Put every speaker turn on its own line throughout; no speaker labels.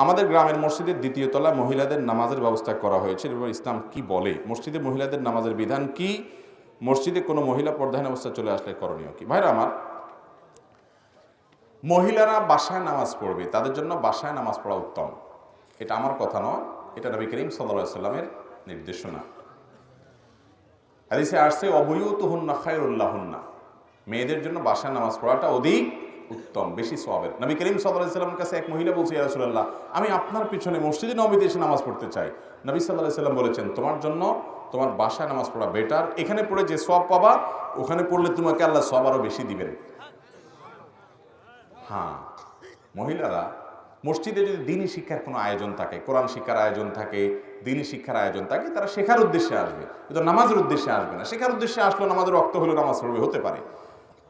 আমাদের গ্রামের মসজিদের দ্বিতীয় তলায় মহিলাদের নামাজের ব্যবস্থা করা হয়েছে এবং ইসলাম কি বলে, মসজিদে মহিলাদের নামাজের বিধান কি, মসজিদে কোনো মহিলা পর্দাহীন অবস্থা চলে আসলে করণীয় কি? ভাইরা আমার, মহিলারা বাসায় নামাজ পড়বে, তাদের জন্য বাসায় নামাজ পড়া উত্তম। এটা আমার কথা নয়, এটা নবী করিম সাল্লাল্লাহু আলাইহি সাল্লামের নির্দেশনা। হাদিসে আসছে অবুয়ুতুহুন্না খায়রুল্লাহুন্না, মেয়েদের জন্য বাসায় নামাজ পড়াটা অধিক উত্তম, বেশি সওয়াবের। নবী করিম সাল্লাল্লাহু আলাইহি সাল্লামের কাছে এক মহিলা বলছে, ইয়া রাসূলুল্লাহ, আমি আপনার পিছনে মসজিদে নববীতে এসে নামাজ পড়তে চাই। নবী সাল্লাল্লাহু আলাইহি সাল্লাম বলেছেন, তোমার জন্য তোমার বাসায় নামাজ পড়া বেটার। এখানে পড়ে যে সওয়াব পাবা, ওখানে পড়লে তোমাকে আল্লাহ সওয়াব আরো বেশি দিবেন। হ্যাঁ, মহিলারা মসজিদে যদি দ্বীনি শিক্ষার কোনো আয়োজন থাকে, কোরআন শিক্ষার আয়োজন থাকে, দ্বীনি শিক্ষার আয়োজন থাকে, তারা শেখার উদ্দেশ্যে আসবে, কিন্তু নামাজের উদ্দেশ্যে আসবে না। শেখার উদ্দেশ্যে আসলো, নামাজের রক্ত হলো, নামাজ পড়বে, হতে পারে।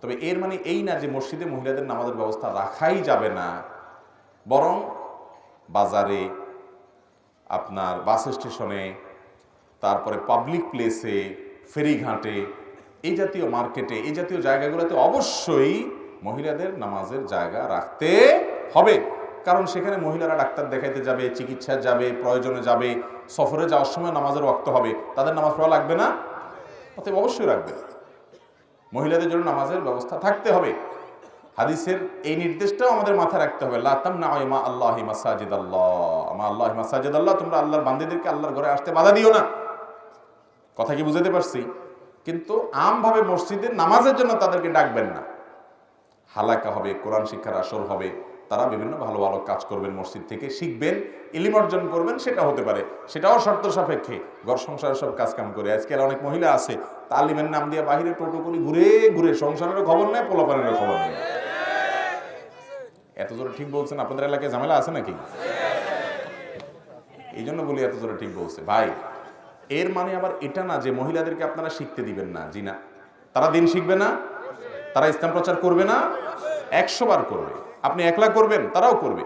তবে এর মানে এই না যে মসজিদে মহিলাদের নামাজের ব্যবস্থা রাখাই যাবে না। বরং বাজারে, আপনার বাস স্টেশনে, তারপরে পাবলিক প্লেসে, ফেরিঘাটে, এই জাতীয় মার্কেটে, এই জাতীয় জায়গাগুলোতে অবশ্যই মহিলাদের নামাজের জায়গা রাখতে হবে। কারণ সেখানে মহিলারা ডাক্তার দেখাইতে যাবে, চিকিৎসা যাবে, প্রয়োজনে যাবে, সফরে যাওয়ার সময় নামাজের ওয়াক্ত হবে, তাদের নামাজ পড়া লাগবে না? অতএব অবশ্যই রাখবে। মহিলাদের জন্য নামাজের ব্যবস্থা থাকতে হবে। হাদিসের এই নির্দেশটাও আমাদের মাথায় রাখতে হবে, লা তামনাউ মা আল্লাহি মাসাজিদাল্লাহ, মা আল্লাহি মাসাজিদাল্লাহ, তোমরা আল্লাহর বান্দাদেরকে আল্লাহর ঘরে আসতে বাধা দিও না। কথা কি বুঝাতে পারছি? কিন্তু আমভাবে মসজিদে নামাজের জন্য তাদেরকে ডাকবেন না। হালাকা হবে, কোরআন শিক্ষার আসর হবে, তারা বিভিন্ন ভালো ভালো কাজ করবেন, মসজিদ থেকে শিখবেন, ইলম অর্জন করবেন, সেটা হতে পারে। সেটাও শর্ত সাপেক্ষে। ঘর সংসারের সব কাজ কাম করে আজকাল অনেক মহিলা আছে, তালিমের নাম দিয়ে বাহিরে টোটো করে ঘুরে ঘুরে সংসারেরও খবর নেয়, পোলাপানেরও খবর নেয়। এত জোরে ঠিক বলছেন? আপনাদের এলাকায় ঝামেলা আছে নাকি? এই জন্য বলি এত জোরে ঠিক বলছে। ভাই, এর মানে আবার এটা না যে মহিলাদেরকে আপনারা শিখতে দিবেন না। জি না, তারা দিন শিখবে না, তারা ইসলাম প্রচার করবে না, 100 বার করবে। আপনি একলা করবেন, তারাও করবে।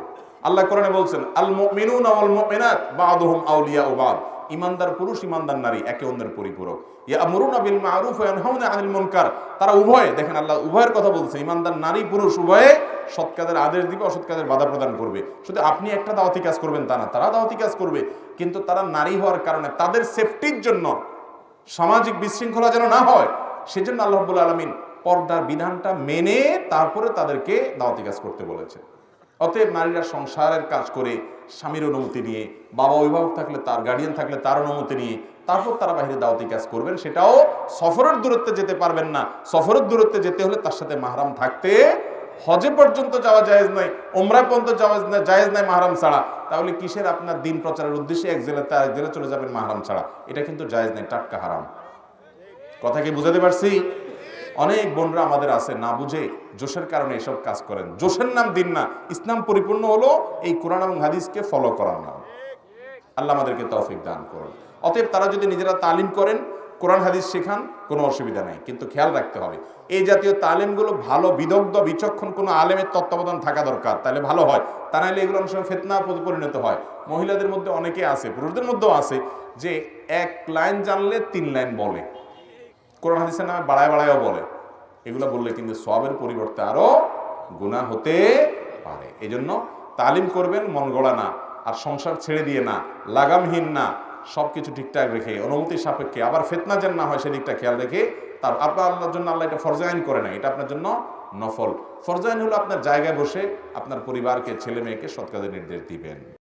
আল্লাহ কোরআনে বলছেন, আল মুমিনুনা ওয়াল মুমিনাত বা'দুহুম আউলিয়াউ বা'দ, ইমানদার পুরুষ ইমানদার নারী একে অন্যের পরিপূরক। ইয়া'মুরুনা বিল মা'রুফ ওয়া ইয়ানহাউনা আনিল মুনকার, তারা উভয়ে, দেখেন আল্লাহ উভয়ের কথা বলছে, ইমানদার নারী পুরুষ উভয়ে সৎ কাজের আদেশ দিবে, অসৎ কাজের বাধা প্রদান করবে। শুধু আপনি একটা দাওয়াতি কাজ করবেন তা না, তারা দাওয়াতি কাজ করবে। কিন্তু তারা নারী হওয়ার কারণে তাদের সেফটির জন্য, সামাজিক বিশৃঙ্খলা যেন না হয়, সেজন্য আল্লাহ রাব্বুল আলামিন পর্দার বিধানটা মেনে তারপরে তাদেরকে দাওয়াতি কাজ করতে বলেছে। অতএব নারীরা সংসারের কাজ করে স্বামীর অনুমতি নিয়ে, বাবা অভিভাবক থাকলে তার, গার্ডিয়ান থাকলে তার অনুমতি নিয়ে তারপর তারা বাইরে দাওয়াতি কাজ করবেন। সেটাও সফরের দূরত্বে যেতে পারবেন না। সফরের দূরত্বে যেতে হলে তার সাথে মাহরাম থাকতে, হজে পর্যন্ত যাওয়া জায়েজ নয়, উমরা পর্যন্ত যাওয়া জায়েজ নাই মাহরাম ছাড়া। তাহলে কিসের আপনার দিন প্রচারের উদ্দেশ্যে এক জেলাতে আরেক জেলা চলে যাবেন মাহরাম ছাড়া? এটা কিন্তু জায়েজ নাই, টাটকা হারাম। কথা কি বুঝাতে পারছি? অনেক বোনরা আমাদের আছে, না বুঝে জোশের কারণে এসব কাজ করেন। জোশের নাম দিন না। ইসলাম পরিপূর্ণ হলো এই কোরআন এবং হাদিসকে ফলো করার নাম। আল্লাহ আমাদেরকে তৌফিক দান করুন। অতএব তারা যদি নিজেরা তালিম করেন, কোরআন হাদিস শেখান, কোনো অসুবিধা নাই। কিন্তু খেয়াল রাখতে হবে, এই জাতীয় তালিমগুলো ভালো বিদগ্ধ বিচক্ষণ কোনো আলেমের তত্ত্বাবধান থাকা দরকার, তাহলে ভালো হয়। তা নাহলে এগুলো অনেক সময় ফিতনা পরিণত হয়। মহিলাদের মধ্যে অনেকে আছে, পুরুষদের মধ্যেও আছে, যে 1 লাইন জানলে 3 লাইন বলে, কোরআন হাদিসের নামে বাড়ায় বাড়ায়ও বলে। এগুলো বললে কিন্তু সওয়াবের পরিবর্তে আরো গুনাহ হতে পারে। এই জন্য তালিম করবেন মন গড়া না, আর সংসার ছেড়ে দিয়ে না, লাগামহীন না, সবকিছু ঠিকঠাক রেখে অনুমতি সাপেক্ষে, আবার ফিতনা যেন না হয় সেদিকটা খেয়াল রেখে। তার আপনার আল্লাহর জন্য আল্লাহ এটা ফরজ আইন করে না, এটা আপনার জন্য নফল। ফরজ আইন হলো আপনার জায়গায় বসে আপনার পরিবারকে, ছেলে মেয়েকে সৎ কাজের নির্দেশ দিবেন।